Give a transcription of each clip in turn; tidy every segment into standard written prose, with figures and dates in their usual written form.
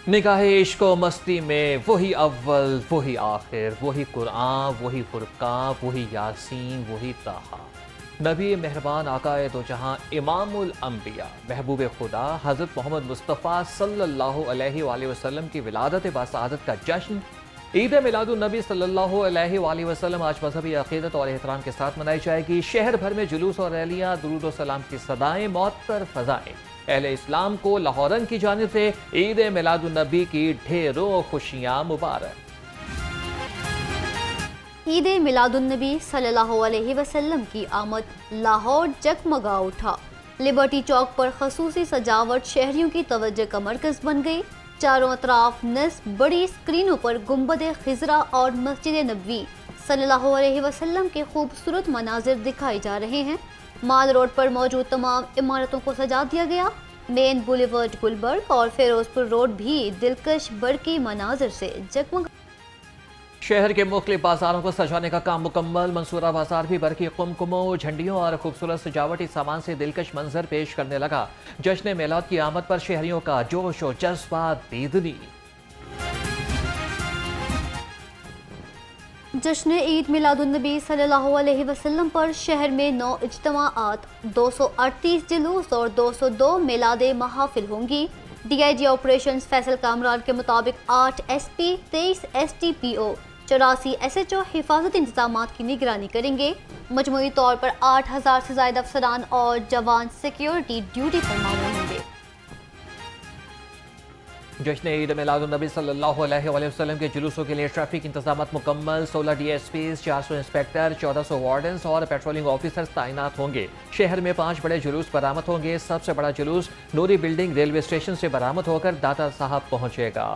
نگاہ عشق و مستی میں وہی اول وہی آخر، وہی قرآن وہی فرقان وہی یاسین وہی طٰہٰ۔ نبی مہربان آقائے دو جہاں امام الانبیاء محبوب خدا حضرت محمد مصطفیٰ صلی اللہ علیہ وآلہ وسلم کی ولادت باسعادت کا جشن عید میلاد النبی صلی اللہ علیہ وآلہ وسلم آج مذہبی عقیدت اور احترام کے ساتھ منائی جائے گی۔ شہر بھر میں جلوس اور ریلیاں، درود و سلام کی صدائیں، معطر فضائیں۔ اہل اسلام کو لاہورن کی جانب سے عید میلاد النبی کی ڈھیروں خوشیاں مبارک۔ عید میلاد النبی صلی اللہ علیہ وسلم کی آمد لاہور جگمگا اٹھا۔ لبرٹی چوک پر خصوصی سجاوٹ شہریوں کی توجہ کا مرکز بن گئی۔ چاروں اطراف نصب بڑی اسکرینوں پر گنبد خضرا اور مسجد نبوی صلی اللہ علیہ وسلم کے خوبصورت مناظر دکھائے جا رہے ہیں۔ مال روڈ پر موجود تمام عمارتوں کو سجا دیا گیا۔ مین بولیورڈ گلبرگ اور فیروز پور روڈ بھی دلکش برقی مناظر سے جگمگا۔ شہر کے مختلف بازاروں کو سجانے کا کام مکمل۔ منصورہ بازار بھی برقی قمقموں، جھنڈیوں اور خوبصورت سجاوٹی سامان سے دلکش منظر پیش کرنے لگا۔ جشن میلاد کی آمد پر شہریوں کا جوش و جذبہ دیدنی۔ جشن عید میلاد النبی صلی اللہ علیہ وسلم پر شہر میں 9 اجتماعات، 238 جلوس اور 202 میلاد محافل ہوں گی۔ D I G operations Faisal Kamran کے مطابق 8 S P, 23 S T P O, 84 S H O حفاظت انتظامات کی نگرانی کریں گے۔ مجموعی طور پر 8000 سے زائد افسران اور جوان سیکیورٹی ڈیوٹی پر معمول ہوں گے۔ جشن عید میلاد النبی صلی اللہ علیہ وآلہ وسلم کے جلوسوں کے لیے ٹریفک انتظامات مکمل۔ 16 D S Ps, 400 inspector, 1400 wardens اور پیٹرولنگ آفیسرز تعینات ہوں گے۔ شہر میں 5 بڑے جلوس برآمد ہوں گے۔ سب سے بڑا جلوس نوری بلڈنگ ریلوے اسٹیشن سے برآمد ہو کر داتا صاحب پہنچے گا۔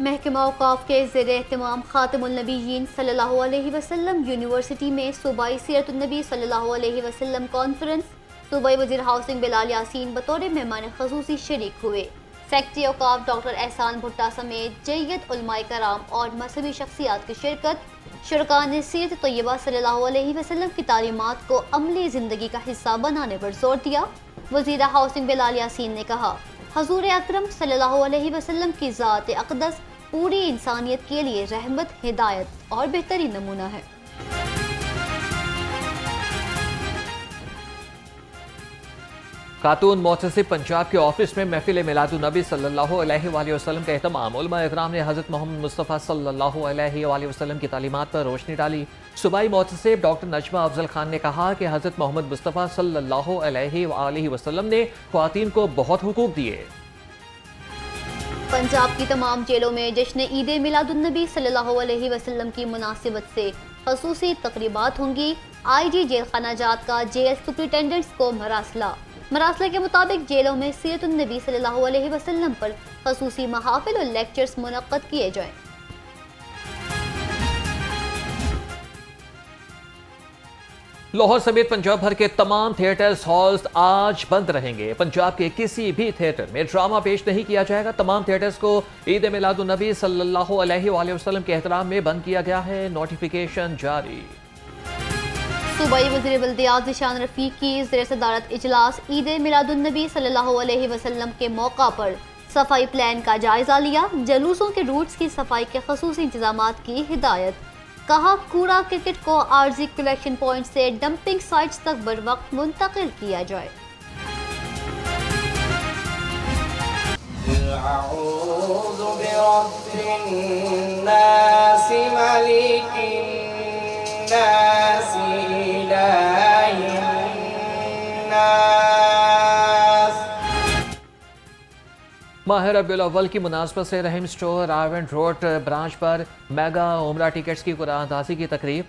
محکمہ اوقاف کے زیر اہتمام خاتم النبیین صلی اللہ علیہ وسلم یونیورسٹی میں صوبائی سیرت النبی صلی اللہ علیہ وسلم کانفرنس، صوبائی وزیر ہاؤسنگ بلال یاسین بطور مہمان خصوصی شریک ہوئے۔ سیکرٹری اوقاف ڈاکٹر احسان بھٹا سمیت جیت علماء کرام اور مذہبی شخصیات کی شرکت۔ شرکاء نے سیرت طیبہ صلی اللہ علیہ وسلم کی تعلیمات کو عملی زندگی کا حصہ بنانے پر زور دیا۔ وزیر ہاؤسنگ بلال یاسین نے کہا، حضور اکرم صلی اللہ علیہ وسلم کی ذات اقدس پوری انسانیت کے لیے رحمت، ہدایت اور بہترین نمونہ ہے۔ خاتون محتسب پنجاب کے آفس میں محفل میلاد النبی صلی اللہ علیہ وآلہ وسلم کا اہتمام۔ علماء اکرام نے حضرت محمد مصطفیٰ صلی اللہ علیہ وآلہ وسلم کی تعلیمات پر روشنی ڈالی۔ صوبائی محتسب ڈاکٹر نجمہ افضل خان نے کہا کہ حضرت محمد مصطفیٰ صلی اللہ علیہ وآلہ وسلم نے خواتین کو بہت حقوق دیے۔ پنجاب کی تمام جیلوں میں جشن عید میلاد النبی صلی اللہ علیہ وسلم کی مناسبت سے خصوصی تقریبات ہوں گی۔ آئی جی جیل خانہ جات کا جیل سپرنٹینڈنٹس کو مراسلہ کے مطابق جیلوں میں سیرت النبی صلی اللہ علیہ وسلم پر خصوصی محافل اور لیکچرز منعقد کیے جائیں۔ لاہور سمیت پنجاب بھر کے تمام تھیٹرز، ہالز آج بند رہیں گے۔ پنجاب کے کسی بھی تھیٹر میں ڈرامہ پیش نہیں کیا جائے گا۔ تمام تھیٹرز کو عید میلاد النبی صلی اللہ علیہ وآلہ وسلم کے احترام میں بند کیا گیا ہے۔ نوٹیفیکیشن جاری۔ صوبائی وزیر بلدیات ذیشان رفیق کی زیر صدارت اجلاس عید میلاد النبی صلی اللہ علیہ وسلم کے موقع پر صفائی پلان کا جائزہ لیا۔ جلوسوں کے روٹس کی صفائی کے خصوصی انتظامات کی ہدایت۔ کہا، کوڑا کرکٹ کو عارضی کلیکشن پوائنٹ سے ڈمپنگ سائٹس تک بروقت منتقل کیا جائے۔ اعوذ برب الناس ملک الناس الہ الناس۔ ماہ ربیع الاول کی مناسبت سے رحیم اسٹور آئیونٹ روڈ برانچ پر میگا عمرہ ٹکٹس کی قرعہ اندازی کی تقریب۔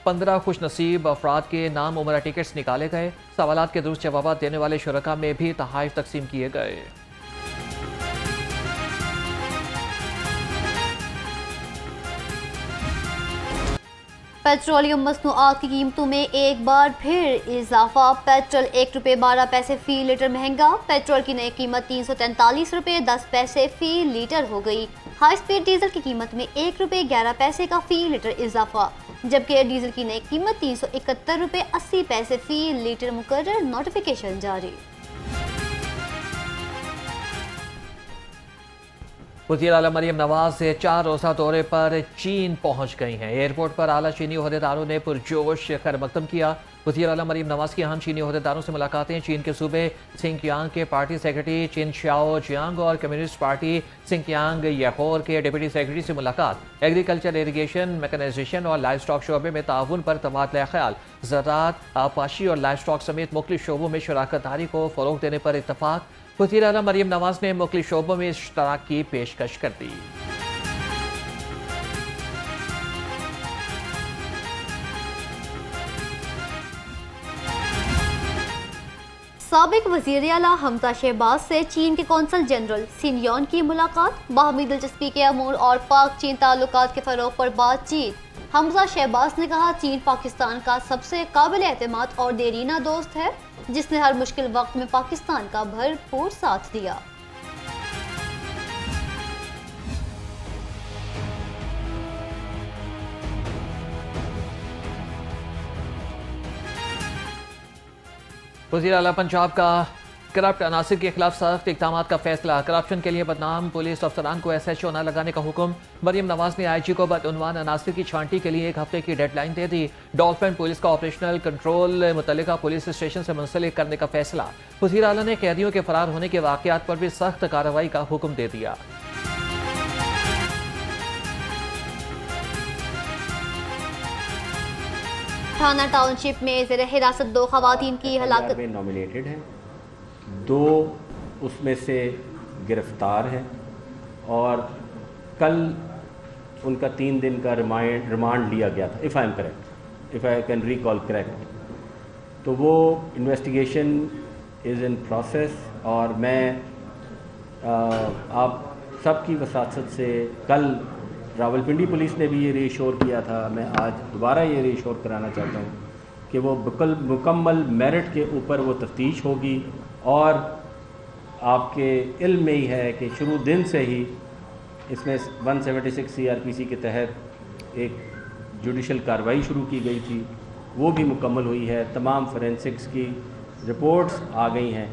15 خوش نصیب افراد کے نام عمرہ ٹکٹس نکالے گئے۔ سوالات کے درست جوابات دینے والے شرکاء میں بھی تحائف تقسیم کیے گئے۔ پیٹرولیم مصنوعات کی قیمتوں میں ایک بار پھر اضافہ۔ پیٹرول 1 روپے 12 پیسے فی لیٹر مہنگا۔ پیٹرول کی نئی قیمت 343 روپے 10 پیسے فی لیٹر ہو گئی۔ ہائی اسپیڈ ڈیزل کی قیمت میں 1 روپے 11 پیسے کا فی لیٹر اضافہ، جبکہ ڈیزل کی نئی قیمت 371 روپے 80 پیسے فی لیٹر مقرر، نوٹیفیکیشن جاری۔ وزیر اعلیٰ مریم نواز 4 روزہ دورے پر چین پہنچ گئی ہیں۔ ایئرپورٹ پر اعلیٰ چینی عہدیداروں نے پرجوش خیر مقدم کیا۔ وزیر اعلیٰ مریم نواز کی اہم چینی عہدیداروں سے ملاقاتیں، چین کے صوبے سنکیانگ کے پارٹی سیکرٹری چین شاؤ جیانگ اور کمیونسٹ پارٹی سنکیانگ یخور کے ڈپٹی سیکرٹری سے ملاقات۔ ایگریکلچر، اریگیشن، میکنائزیشن اور لائف اسٹاک شعبے میں تعاون پر تبادلہ خیال، زراعت، آبپاشی اور لائف اسٹاک سمیت مختلف شعبوں میں شراکت داری کو فروغ دینے پر اتفاق۔ وزیر اعلیٰ مریم نواز نے مختلف شعبوں میں اشتراک کی پیشکش کر دی۔ سابق وزیر اعلیٰ حمزہ شہباز سے چین کے قونصل جنرل سین یون کی ملاقات، باہمی دلچسپی کے امور اور پاک چین تعلقات کے فروغ پر بات چیت۔ حمزہ شہباز نے کہا، چین پاکستان کا سب سے قابل اعتماد اور دیرینہ دوست ہے، جس نے ہر مشکل وقت میں پاکستان کا بھرپور ساتھ دیا۔ وزیر اعلیٰ پنجاب کا کرپٹ عناصر کے خلاف سخت اقدامات کا فیصلہ، کرپشن کے لیے بدنام پولیس افسران کو SHO نہ لگانے کا حکم۔ مریم نواز نے IG کو بدعنوان عناصر کی چھانٹی کے لیے 1 ہفتے کی ڈیڈ لائن دے دی۔ ڈولفن پولیس کا آپریشنل کنٹرول متعلقہ پولیس اسٹیشن سے منسلک کرنے کا فیصلہ۔ وزیر اعلیٰ نے قیدیوں کے فرار ہونے کے واقعات پر بھی سخت کارروائی کا حکم دے دیا۔ تھانہ ٹاؤن شپ میں زیر حراست 2 خواتین کی ہلاکت۔ میں نامینیٹڈ ہیں، 2 اس میں سے گرفتار ہیں اور کل ان کا 3 دن کا ریمانڈ لیا گیا تھا، if I can recall correct۔ تو وہ انویسٹیگیشن از ان پروسیس اور میں آپ سب کی وساطت سے کل راولپنڈی پولیس نے بھی یہ ری ایشور کیا تھا، میں آج دوبارہ یہ ری ایشور کرانا چاہتا ہوں کہ وہ مکمل میرٹ کے اوپر وہ تفتیش ہوگی، اور آپ کے علم میں ہی ہے کہ شروع دن سے ہی اس میں 176 CRPC کے تحت ایک جوڈیشل کارروائی شروع کی گئی تھی، وہ بھی مکمل ہوئی ہے، تمام فورینسکس کی رپورٹس آ گئی ہیں۔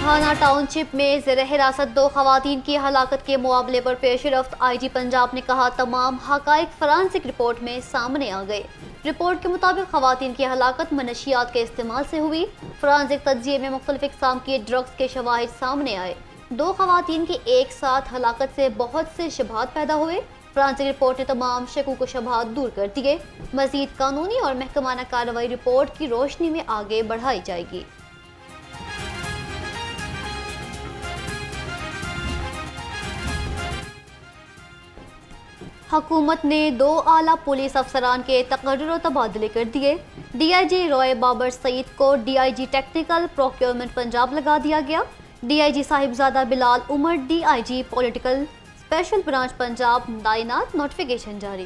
تھانہ ٹاؤن شپ میں زیر حراست 2 خواتین کی ہلاکت کے معاملے پر پیش رفت IG پنجاب نے کہا، تمام حقائق فرانسک رپورٹ میں سامنے آ گئے۔ رپورٹ کے مطابق خواتین کی ہلاکت منشیات کے استعمال سے ہوئی۔ فرانسک تجزیے میں مختلف اقسام کے ڈرگز کے شواہد سامنے آئے۔ 2 خواتین کی ایک ساتھ ہلاکت سے بہت سے شبہات پیدا ہوئے۔ فرانسک رپورٹ نے تمام شکوک و شبہات دور کر دیے۔ مزید قانونی اور محکمانہ کارروائی رپورٹ کی روشنی میں آگے بڑھائی جائے گی۔ حکومت نے 2 اعلیٰ پولیس افسران کے تقرر و تبادلے کر دیے۔ DIG روئے بابر سعید کو DIG ٹیکنیکل پروکیورمنٹ پنجاب لگا دیا گیا۔ DIG صاحبزادہ بلال عمر DIG political special branch Punjab تعینات، نوٹیفیکیشن جاری۔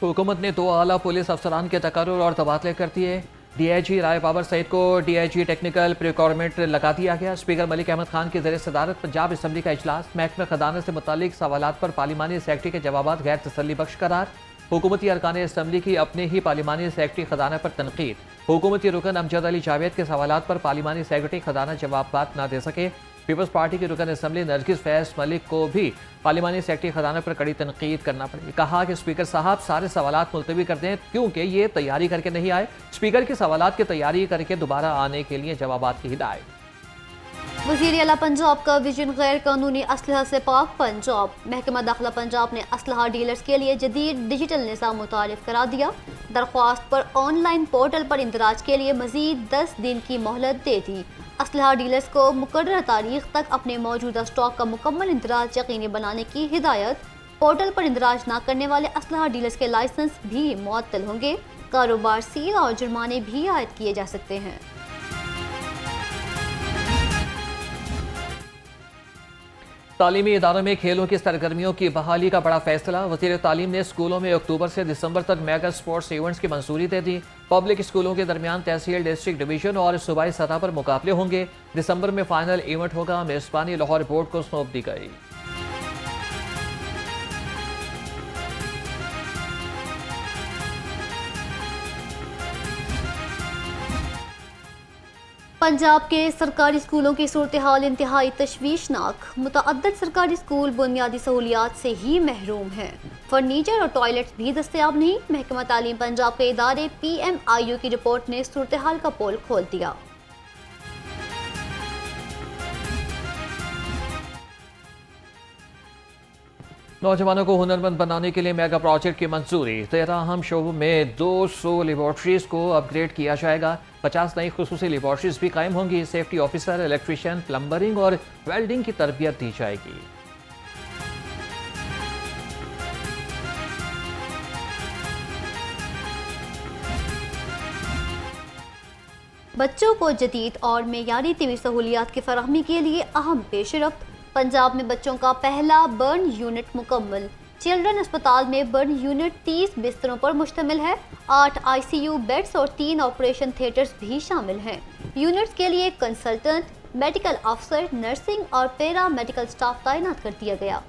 حکومت نے 2 اعلیٰ پولیس افسران کے تقرر اور تبادلے کر دیے۔ DIG رائے بابر سعید کو DIG ٹیکنیکل پریکورمنٹ لگا دیا گیا۔ اسپیکر ملک احمد خان کی زیر صدارت پنجاب اسمبلی کا اجلاس، محکمہ خزانہ سے متعلق سوالات پر پارلیمانی سیکرٹری کے جوابات غیر تسلی بخش قرار۔ حکومتی ارکان اسمبلی کی اپنے ہی پارلیمانی سیکرٹری خزانہ پر تنقید۔ حکومتی رکن امجد علی جاوید کے سوالات پر پارلیمانی سیکرٹری خزانہ جوابات نہ دے سکے۔ پیپلز پارٹی کے رکن اسمبلی نرگس فیض ملک کو بھی پارلیمانی سیکرٹری خزانہ پر کڑی تنقید کرنا پڑی۔ کہا کہ اسپیکر صاحب سارے سوالات ملتوی کر دیں کیونکہ یہ تیاری کر کے نہیں آئے۔ اسپیکر کی سوالات کی تیاری کر کے دوبارہ آنے کے لیے جوابات کی ہدایت۔ وزیر اعلیٰ پنجاب کا ویژن غیر قانونی اسلحہ سے پاک پنجاب۔ محکمہ داخلہ پنجاب نے اسلحہ ڈیلرز کے لیے جدید ڈیجیٹل نظام متعارف کرا دیا۔ درخواست پر آن لائن پورٹل پر اندراج کے لیے مزید 10 دن کی مہلت دے دی۔ اسلحہ ڈیلرز کو مقررہ تاریخ تک اپنے موجودہ سٹاک کا مکمل اندراج یقینی بنانے کی ہدایت۔ پورٹل پر اندراج نہ کرنے والے اسلحہ ڈیلرز کے لائسنس بھی معطل ہوں گے۔ کاروبار سیل اور جرمانے بھی عائد کیے جا سکتے ہیں۔ تعلیمی اداروں میں کھیلوں کی سرگرمیوں کی بحالی کا بڑا فیصلہ۔ وزیر تعلیم نے اسکولوں میں اکتوبر سے دسمبر تک میگا اسپورٹس ایونٹس کی منظوری دے دی۔ پبلک اسکولوں کے درمیان تحصیل، ڈسٹرکٹ، ڈویژن اور صوبائی سطح پر مقابلے ہوں گے۔ دسمبر میں فائنل ایونٹ ہوگا۔ میزبانی لاہور بورڈ کو سونپ دی گئی۔ پنجاب کے سرکاری اسکولوں کی صورتحال انتہائی تشویشناک۔ متعدد سرکاری اسکول بنیادی سہولیات سے ہی محروم ہیں۔ فرنیچر اور ٹوائلٹس بھی دستیاب نہیں۔ محکمہ تعلیم پنجاب کے ادارے PMIU کی رپورٹ نے صورتحال کا پول کھول دیا۔ نوجوانوں کو ہنرمند بنانے کے لیے میگا پروجیکٹ کی منظوری۔ 13 اہم شعبوں میں 200 لیبارٹریز کو اپ گریڈ کیا جائے گا۔ 50 نئی خصوصی لیبارٹریز بھی قائم ہوں گی۔ سیفٹی آفیسر، الیکٹریشین، پلمبرنگ اور ویلڈنگ کی تربیت دی جائے گی۔ بچوں کو جدید اور معیاری طبی سہولیات کی فراہمی کے لیے اہم پیش رفت۔ پنجاب میں بچوں کا پہلا برن یونٹ مکمل۔ چلڈرن اسپتال میں برن یونٹ 30 بستروں پر مشتمل ہے۔ 8 ICU بیڈز اور 3 آپریشن تھیٹرز بھی شامل ہیں۔ یونٹس کے لیے کنسلٹنٹ، میڈیکل افسر، نرسنگ اور پیرا میڈیکل سٹاف تعینات کر دیا گیا۔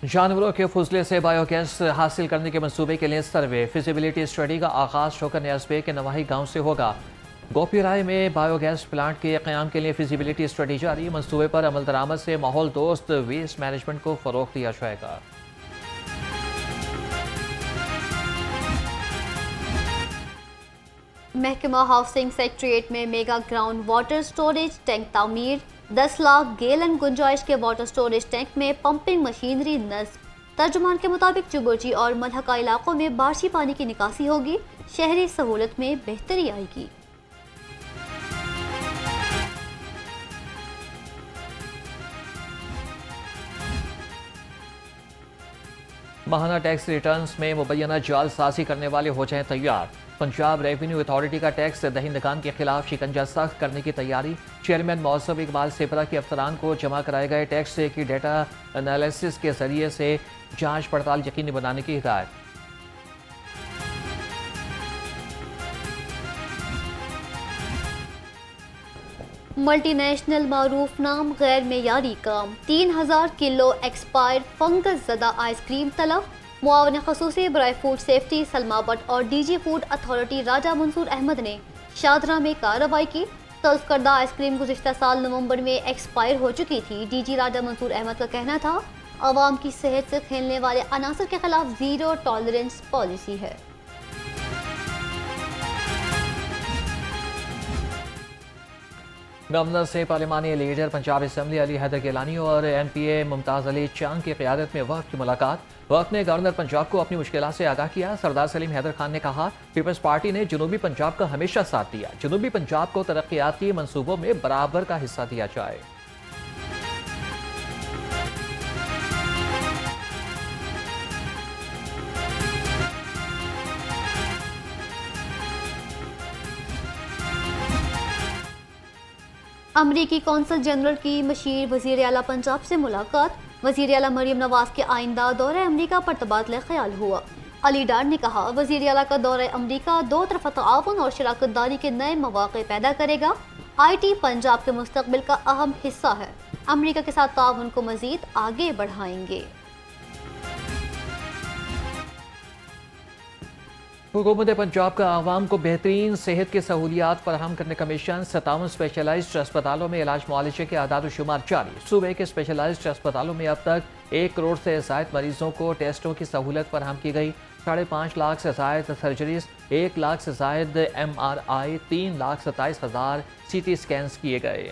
جانوروں کے فضلے سے بایو گیس حاصل کرنے کے منصوبے کے لیے سروے۔ فیزیبلٹی اسٹڈی کا آغاز شوکر نیاز بے کے نواحی گاؤں سے ہوگا۔ گوپی رائے میں بایو گیس پلانٹ کے قیام کے لیے فیزیبلٹی اسٹڈی جاری۔ منصوبے پر عمل درآمد سے ماحول دوست ویسٹ مینجمنٹ کو فروغ دیا جائے گا۔ محکمہ ہاؤسنگ سیکریٹریٹ میں mega ground water storage tank تعمیر۔ 10 لاکھ گیلن گنجائش کے واٹر سٹوریج ٹینک میں پمپنگ مشینری نصب۔ ترجمان کے مطابق چبرجی اور ملحقہ علاقوں میں بارشی پانی کی نکاسی ہوگی۔ شہری سہولت میں بہتری آئے گی۔ ماہانہ ٹیکس ریٹرنز میں مبینہ جعل سازی کرنے والے ہو جائیں تیار۔ پنجاب ریونیو اتھارٹی کا ٹیکس دہندگان کے خلاف شکنجہ سخت کرنے کی تیاری۔ چیئرمین معظم اقبال سپرہ کے افسران کو جمع کرائے گئے ٹیکس کی ڈیٹا انالیسس کے ذریعے سے جانچ پڑتال یقینی بنانے کی ہدایت۔ ملٹی نیشنل معروف نام غیر معیاری کام۔ 3000 کلو ایکسپائر فنگس زدہ آئس کریم تلف۔ معاون خصوصی برائے فوڈ سیفٹی سلما بٹ اور DG فوڈ اتھارٹی راجہ منصور احمد نے شاہدرہ میں کارروائی کی۔ تلف کردہ آئس کریم گزشتہ سال نومبر میں ایکسپائر ہو چکی تھی۔ DG راجہ منصور احمد کا کہنا تھا عوام کی صحت سے کھیلنے والے عناصر کے خلاف زیرو ٹالرنس پالیسی ہے۔ گورنر سے پارلیمانی لیڈر پنجاب اسمبلی علی حیدر گیلانی اور MPA ممتاز علی چانگ کی قیادت میں وفد کی ملاقات۔ وفد نے گورنر پنجاب کو اپنی مشکلات سے آگاہ کیا۔ سردار سلیم حیدر خان نے کہا پیپلز پارٹی نے جنوبی پنجاب کا ہمیشہ ساتھ دیا۔ جنوبی پنجاب کو ترقیاتی منصوبوں میں برابر کا حصہ دیا جائے۔ امریکی کونسل جنرل کی مشیر وزیر اعلیٰ پنجاب سے ملاقات۔ وزیر اعلیٰ مریم نواز کے آئندہ دورہ امریکہ پر تبادلہ خیال ہوا۔ علی ڈار نے کہا وزیر اعلیٰ کا دورہ امریکہ دو طرفہ تعاون اور شراکت داری کے نئے مواقع پیدا کرے گا۔ IT پنجاب کے مستقبل کا اہم حصہ ہے۔ امریکہ کے ساتھ تعاون کو مزید آگے بڑھائیں گے۔ حکومت پنجاب کا عوام کو بہترین صحت کی سہولیات فراہم کرنے کا مشن۔ 57 اسپیشلائزڈ اسپتالوں میں علاج معالجے کے اعداد و شمار جاری۔ صوبے کے اسپیشلائزڈ اسپتالوں میں اب تک 1 کروڑ سے زائد مریضوں کو ٹیسٹوں کی سہولت فراہم کی گئی۔ 5.5 لاکھ سے زائد سرجریز، 1 لاکھ سے زائد MRI، 3,27,000 CT اسکینز کیے گئے۔